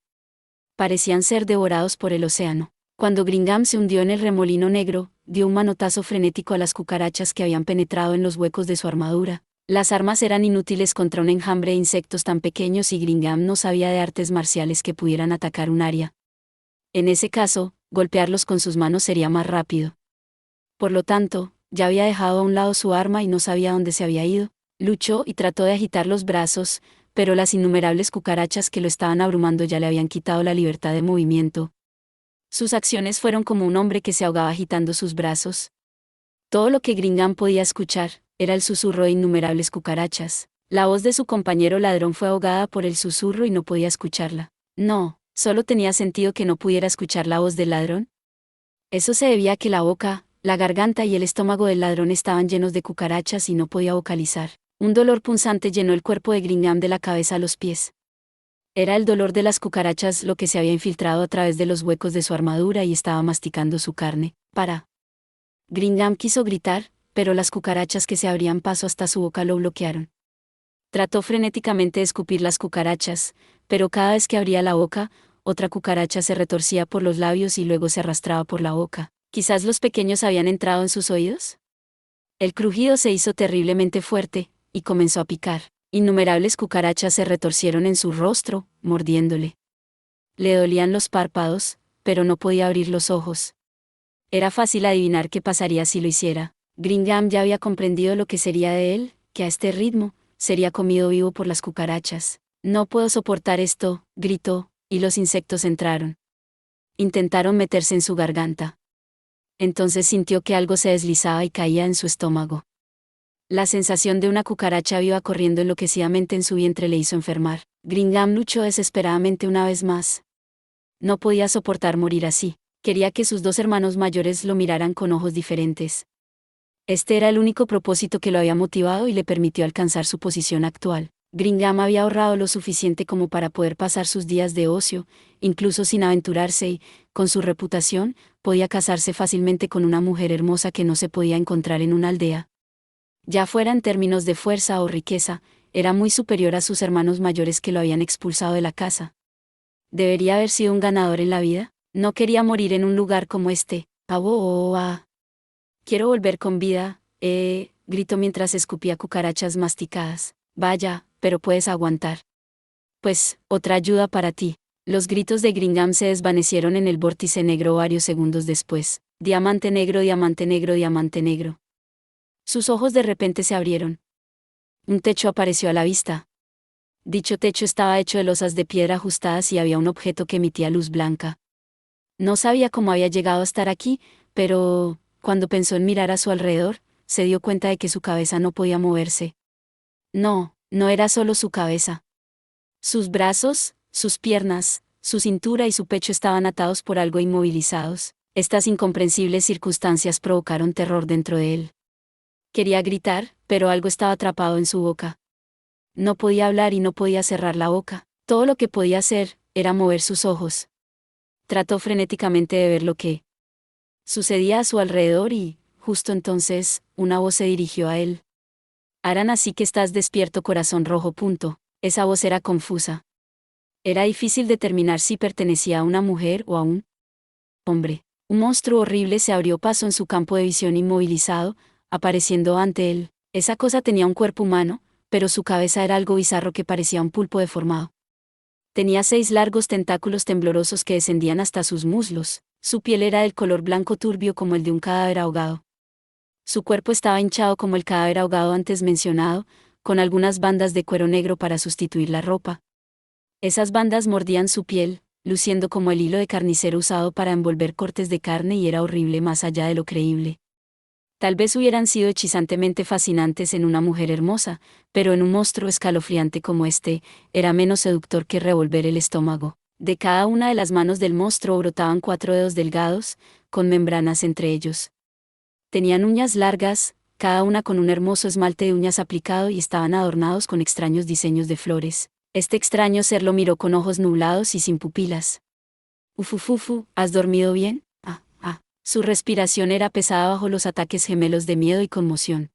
S1: Parecían ser devorados por el océano. Cuando Gringham se hundió en el remolino negro, dio un manotazo frenético a las cucarachas que habían penetrado en los huecos de su armadura. Las armas eran inútiles contra un enjambre de insectos tan pequeños y Gringham no sabía de artes marciales que pudieran atacar un área. En ese caso, golpearlos con sus manos sería más rápido. Por lo tanto, ya había dejado a un lado su arma y no sabía dónde se había ido. Luchó y trató de agitar los brazos, pero las innumerables cucarachas que lo estaban abrumando ya le habían quitado la libertad de movimiento. Sus acciones fueron como un hombre que se ahogaba agitando sus brazos. Todo lo que Gringham podía escuchar era el susurro de innumerables cucarachas. La voz de su compañero ladrón fue ahogada por el susurro y no podía escucharla. No, solo tenía sentido que no pudiera escuchar la voz del ladrón. Eso se debía a que la boca, la garganta y el estómago del ladrón estaban llenos de cucarachas y no podía vocalizar. Un dolor punzante llenó el cuerpo de Gringham de la cabeza a los pies. Era el dolor de las cucarachas lo que se había infiltrado a través de los huecos de su armadura y estaba masticando su carne. Gringham quiso gritar, pero las cucarachas que se abrían paso hasta su boca lo bloquearon. Trató frenéticamente de escupir las cucarachas, pero cada vez que abría la boca, otra cucaracha se retorcía por los labios y luego se arrastraba por la boca. ¿Quizás los pequeños habían entrado en sus oídos? El crujido se hizo terriblemente fuerte, y comenzó a picar. Innumerables cucarachas se retorcieron en su rostro, mordiéndole. Le dolían los párpados, pero no podía abrir los ojos. Era fácil adivinar qué pasaría si lo hiciera. Gringham ya había comprendido lo que sería de él, que a este ritmo, sería comido vivo por las cucarachas. No puedo soportar esto, gritó, y los insectos entraron. Intentaron meterse en su garganta. Entonces sintió que algo se deslizaba y caía en su estómago. La sensación de una cucaracha viva corriendo enloquecidamente en su vientre le hizo enfermar. Gringham luchó desesperadamente una vez más. No podía soportar morir así. Quería que sus dos hermanos mayores lo miraran con ojos diferentes. Este era el único propósito que lo había motivado y le permitió alcanzar su posición actual. Gringham había ahorrado lo suficiente como para poder pasar sus días de ocio, incluso sin aventurarse y, con su reputación, podía casarse fácilmente con una mujer hermosa que no se podía encontrar en una aldea. Ya fuera en términos de fuerza o riqueza, era muy superior a sus hermanos mayores que lo habían expulsado de la casa. ¿Debería haber sido un ganador en la vida? No quería morir en un lugar como este. Quiero volver con vida, gritó mientras escupía cucarachas masticadas. Vaya, pero puedes aguantar. Pues, otra ayuda para ti. Los gritos de Gringham se desvanecieron en el vórtice negro varios segundos después. Diamante negro, diamante negro, diamante negro. Sus ojos de repente se abrieron. Un techo apareció a la vista. Dicho techo estaba hecho de losas de piedra ajustadas y había un objeto que emitía luz blanca. No sabía cómo había llegado a estar aquí, pero, cuando pensó en mirar a su alrededor, se dio cuenta de que su cabeza no podía moverse. No, no era solo su cabeza. Sus brazos, sus piernas, su cintura y su pecho estaban atados por algo inmovilizados. Estas incomprensibles circunstancias provocaron terror dentro de él. Quería gritar, pero algo estaba atrapado en su boca. No podía hablar y no podía cerrar la boca. Todo lo que podía hacer, era mover sus ojos. Trató frenéticamente de ver lo que sucedía a su alrededor y, justo entonces, una voz se dirigió a él. Harán así que estás despierto, corazón rojo. Esa voz era confusa. Era difícil determinar si pertenecía a una mujer o a un hombre. Un monstruo horrible se abrió paso en su campo de visión inmovilizado, apareciendo ante él. Esa cosa tenía un cuerpo humano, pero su cabeza era algo bizarro que parecía un pulpo deformado. Tenía 6 largos tentáculos temblorosos que descendían hasta sus muslos. Su piel era del color blanco turbio como el de un cadáver ahogado. Su cuerpo estaba hinchado como el cadáver ahogado antes mencionado, con algunas bandas de cuero negro para sustituir la ropa. Esas bandas mordían su piel, luciendo como el hilo de carnicero usado para envolver cortes de carne, y era horrible más allá de lo creíble. Tal vez hubieran sido hechizantemente fascinantes en una mujer hermosa, pero en un monstruo escalofriante como este, era menos seductor que revolver el estómago. De cada una de las manos del monstruo brotaban 4 dedos delgados, con membranas entre ellos. Tenían uñas largas, cada una con un hermoso esmalte de uñas aplicado, y estaban adornados con extraños diseños de flores. Este extraño ser lo miró con ojos nublados y sin pupilas. Ufufufu, ¿has dormido bien? Su respiración era pesada bajo los ataques gemelos de miedo y conmoción.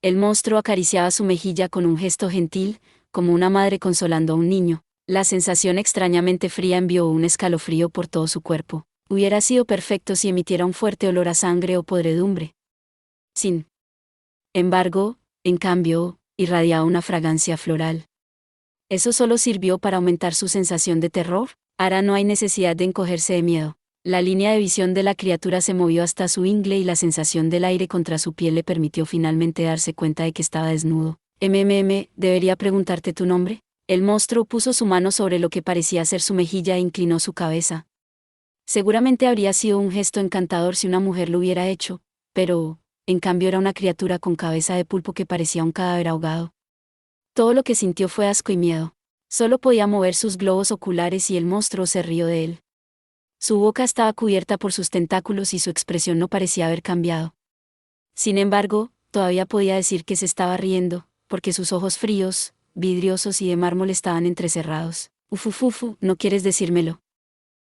S1: El monstruo acariciaba su mejilla con un gesto gentil, como una madre consolando a un niño. La sensación extrañamente fría envió un escalofrío por todo su cuerpo. Hubiera sido perfecto si emitiera un fuerte olor a sangre o podredumbre. Sin embargo, en cambio, irradiaba una fragancia floral. ¿Eso solo sirvió para aumentar su sensación de terror? Ahora no hay necesidad de encogerse de miedo. La línea de visión de la criatura se movió hasta su ingle y la sensación del aire contra su piel le permitió finalmente darse cuenta de que estaba desnudo. ¿Debería preguntarte tu nombre? El monstruo puso su mano sobre lo que parecía ser su mejilla e inclinó su cabeza. Seguramente habría sido un gesto encantador si una mujer lo hubiera hecho, pero, en cambio, era una criatura con cabeza de pulpo que parecía un cadáver ahogado. Todo lo que sintió fue asco y miedo. Solo podía mover sus globos oculares y el monstruo se rió de él. Su boca estaba cubierta por sus tentáculos y su expresión no parecía haber cambiado. Sin embargo, todavía podía decir que se estaba riendo, porque sus ojos fríos, vidriosos y de mármol estaban entrecerrados. Ufufufu, ¿no quieres decírmelo?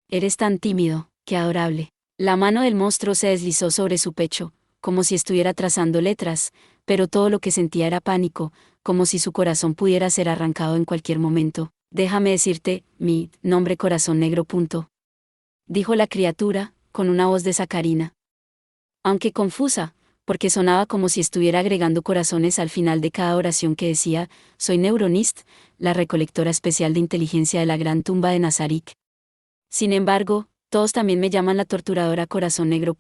S1: Eres tan tímido, qué adorable. La mano del monstruo se deslizó sobre su pecho, como si estuviera trazando letras, pero todo lo que sentía era pánico, como si su corazón pudiera ser arrancado en cualquier momento. Déjame decirte, mi nombre corazón negro. Dijo la criatura, con una voz de sacarina. Aunque confusa, porque sonaba como si estuviera agregando corazones al final de cada oración que decía: soy Neuronist, la recolectora especial de inteligencia de la gran tumba de Nazarik. Sin embargo, todos también me llaman la torturadora corazón negro.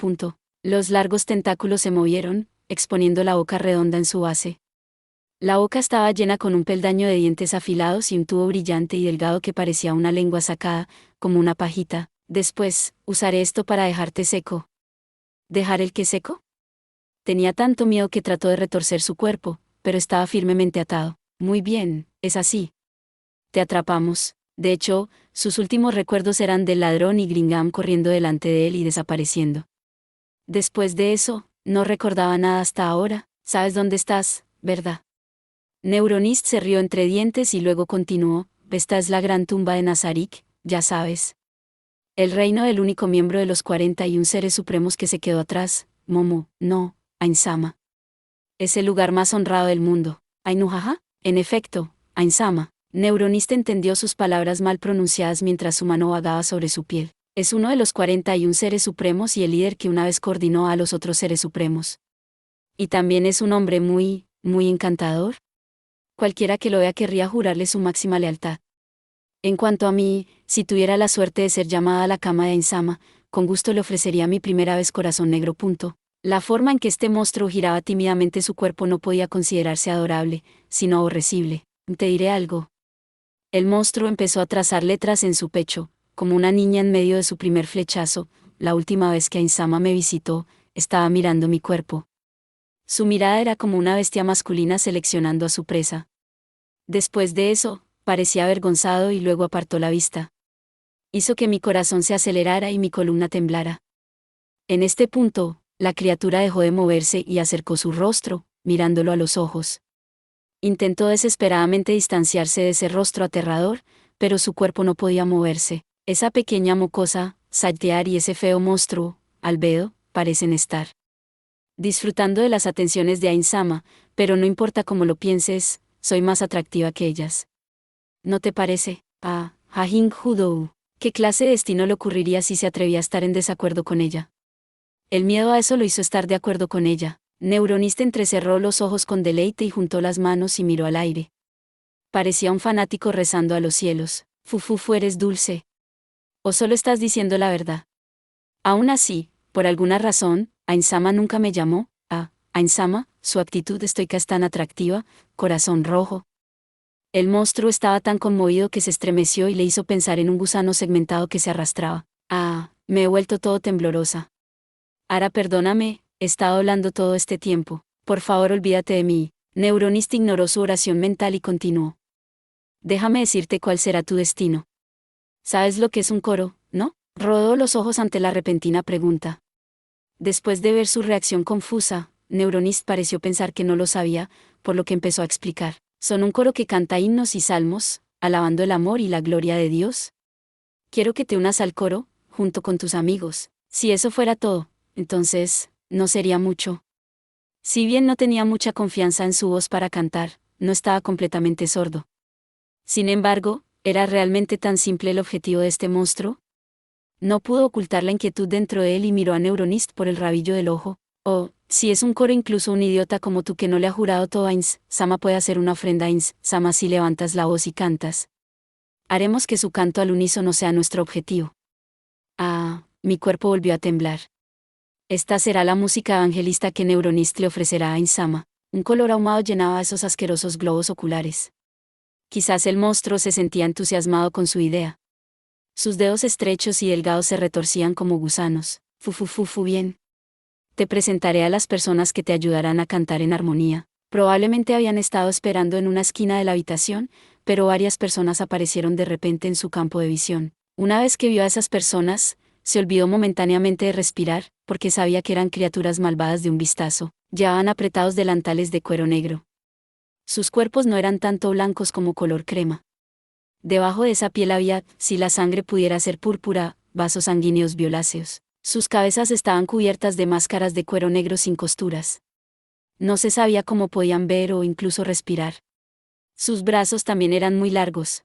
S1: Los largos tentáculos se movieron, exponiendo la boca redonda en su base. La boca estaba llena con un peldaño de dientes afilados y un tubo brillante y delgado que parecía una lengua sacada, como una pajita. Después, usaré esto para dejarte seco. ¿Dejar el qué seco? Tenía tanto miedo que trató de retorcer su cuerpo, pero estaba firmemente atado. Muy bien, es así. Te atrapamos. De hecho, sus últimos recuerdos eran del ladrón y Gringham corriendo delante de él y desapareciendo. Después de eso, no recordaba nada hasta ahora. ¿Sabes dónde estás, verdad? Neuronist se rió entre dientes y luego continuó: esta es la gran tumba de Nazarik, ya sabes. El reino del único miembro de los 41 seres supremos que se quedó atrás, Momo, no, Ainsama. Es el lugar más honrado del mundo. Ainujaja, en efecto, Ainsama. Neuronist entendió sus palabras mal pronunciadas mientras su mano vagaba sobre su piel. Es uno de los 41 seres supremos y el líder que una vez coordinó a los otros seres supremos. Y también es un hombre muy encantador. Cualquiera que lo vea querría jurarle su máxima lealtad. En cuanto a mí, si tuviera la suerte de ser llamada a la cama de Ainsama, con gusto le ofrecería mi primera vez corazón negro. La forma en que este monstruo giraba tímidamente su cuerpo no podía considerarse adorable, sino aborrecible. Te diré algo. El monstruo empezó a trazar letras en su pecho, como una niña en medio de su primer flechazo. La última vez que Ainsama me visitó, estaba mirando mi cuerpo. Su mirada era como una bestia masculina seleccionando a su presa. Después de eso, parecía avergonzado y luego apartó la vista. Hizo que mi corazón se acelerara y mi columna temblara. En este punto, la criatura dejó de moverse y acercó su rostro, mirándolo a los ojos. Intentó desesperadamente distanciarse de ese rostro aterrador, pero su cuerpo no podía moverse. Esa pequeña mocosa, Saltear, y ese feo monstruo, Albedo, parecen estar disfrutando de las atenciones de Ainsama, pero no importa cómo lo pienses, soy más atractiva que ellas. ¿No te parece? Hajin Hudou. ¿Qué clase de destino le ocurriría si se atrevía a estar en desacuerdo con ella? El miedo a eso lo hizo estar de acuerdo con ella. Neuronista entrecerró los ojos con deleite y juntó las manos y miró al aire. Parecía un fanático rezando a los cielos. Fufufu, eres dulce. ¿O solo estás diciendo la verdad? Aún así, por alguna razón, Ainsama nunca me llamó. Ainsama, su actitud estoica es tan atractiva, corazón rojo. El monstruo estaba tan conmovido que se estremeció y le hizo pensar en un gusano segmentado que se arrastraba. Me he vuelto todo temblorosa. Ara, perdóname, he estado hablando todo este tiempo. Por favor, olvídate de mí. Neuronista ignoró su oración mental y continuó. Déjame decirte cuál será tu destino. ¿Sabes lo que es un coro, no? Rodó los ojos ante la repentina pregunta. Después de ver su reacción confusa, Neuronist pareció pensar que no lo sabía, por lo que empezó a explicar. Son un coro que canta himnos y salmos, alabando el amor y la gloria de Dios. Quiero que te unas al coro, junto con tus amigos. Si eso fuera todo, entonces, no sería mucho. Si bien no tenía mucha confianza en su voz para cantar, no estaba completamente sordo. Sin embargo, ¿era realmente tan simple el objetivo de este monstruo? No pudo ocultar la inquietud dentro de él y miró a Neuronist por el rabillo del ojo. Oh, si es un coro, incluso un idiota como tú que no le ha jurado todo a Sama puede hacer una ofrenda a Sama si levantas la voz y cantas. Haremos que su canto al unísono sea nuestro objetivo. Mi cuerpo volvió a temblar. Esta será la música evangelista que Neuronist le ofrecerá a Sama. Un color ahumado llenaba esos asquerosos globos oculares. Quizás el monstruo se sentía entusiasmado con su idea. Sus dedos estrechos y delgados se retorcían como gusanos. Fufufufu, bien. Te presentaré a las personas que te ayudarán a cantar en armonía. Probablemente habían estado esperando en una esquina de la habitación, pero varias personas aparecieron de repente en su campo de visión. Una vez que vio a esas personas, se olvidó momentáneamente de respirar, porque sabía que eran criaturas malvadas de un vistazo. Llevaban apretados delantales de cuero negro. Sus cuerpos no eran tanto blancos como color crema. Debajo de esa piel había, si la sangre pudiera ser púrpura, vasos sanguíneos violáceos. Sus cabezas estaban cubiertas de máscaras de cuero negro sin costuras. No se sabía cómo podían ver o incluso respirar. Sus brazos también eran muy largos.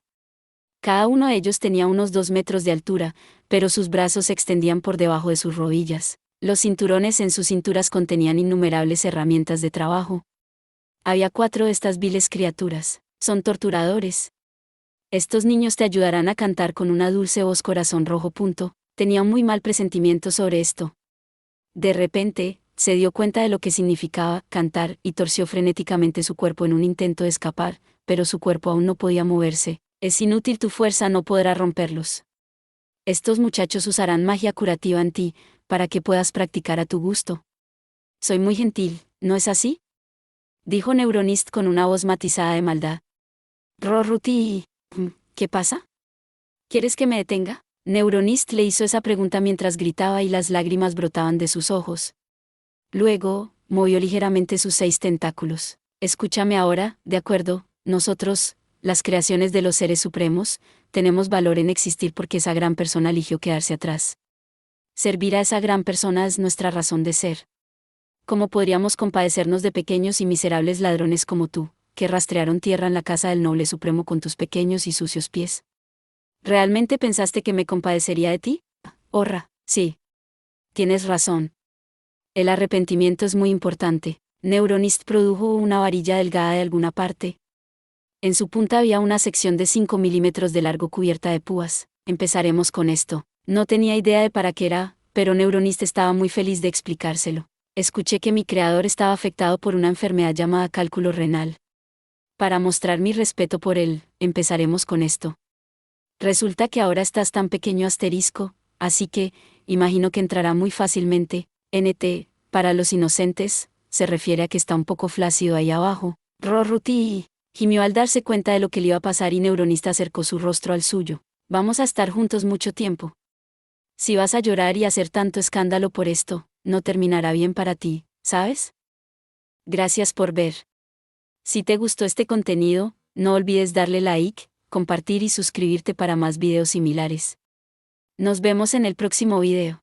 S1: Cada uno de ellos tenía unos 2 metros de altura, pero sus brazos se extendían por debajo de sus rodillas. Los cinturones en sus cinturas contenían innumerables herramientas de trabajo. Había 4 de estas viles criaturas. Son torturadores. Estos niños te ayudarán a cantar con una dulce voz, corazón rojo. Tenía un muy mal presentimiento sobre esto. De repente, se dio cuenta de lo que significaba cantar y torció frenéticamente su cuerpo en un intento de escapar, pero su cuerpo aún no podía moverse. Es inútil, tu fuerza no podrá romperlos. Estos muchachos usarán magia curativa en ti, para que puedas practicar a tu gusto. Soy muy gentil, ¿no es así? Dijo Neuronist con una voz matizada de maldad. Roruti, ¿qué pasa? ¿Quieres que me detenga? Neuronist le hizo esa pregunta mientras gritaba y las lágrimas brotaban de sus ojos. Luego, movió ligeramente sus 6 tentáculos. Escúchame ahora, ¿de acuerdo? Nosotros, las creaciones de los seres supremos, tenemos valor en existir porque esa gran persona eligió quedarse atrás. Servir a esa gran persona es nuestra razón de ser. ¿Cómo podríamos compadecernos de pequeños y miserables ladrones como tú, que rastrearon tierra en la casa del noble supremo con tus pequeños y sucios pies? ¿Realmente pensaste que me compadecería de ti? Horra, sí. Tienes razón. El arrepentimiento es muy importante. Neuronist produjo una varilla delgada de alguna parte. En su punta había una sección de 5 milímetros de largo cubierta de púas. Empezaremos con esto. No tenía idea de para qué era, pero Neuronist estaba muy feliz de explicárselo. Escuché que mi creador estaba afectado por una enfermedad llamada cálculo renal. Para mostrar mi respeto por él, empezaremos con esto. Resulta que ahora estás tan pequeño asterisco, así que, imagino que entrará muy fácilmente. NT, para los inocentes, se refiere a que está un poco flácido ahí abajo. Roruti, gimió al darse cuenta de lo que le iba a pasar y Neuronista acercó su rostro al suyo. Vamos a estar juntos mucho tiempo. Si vas a llorar y hacer tanto escándalo por esto, no terminará bien para ti, ¿sabes? Gracias por ver. Si te gustó este contenido, no olvides darle like, compartir y suscribirte para más videos similares. Nos vemos en el próximo video.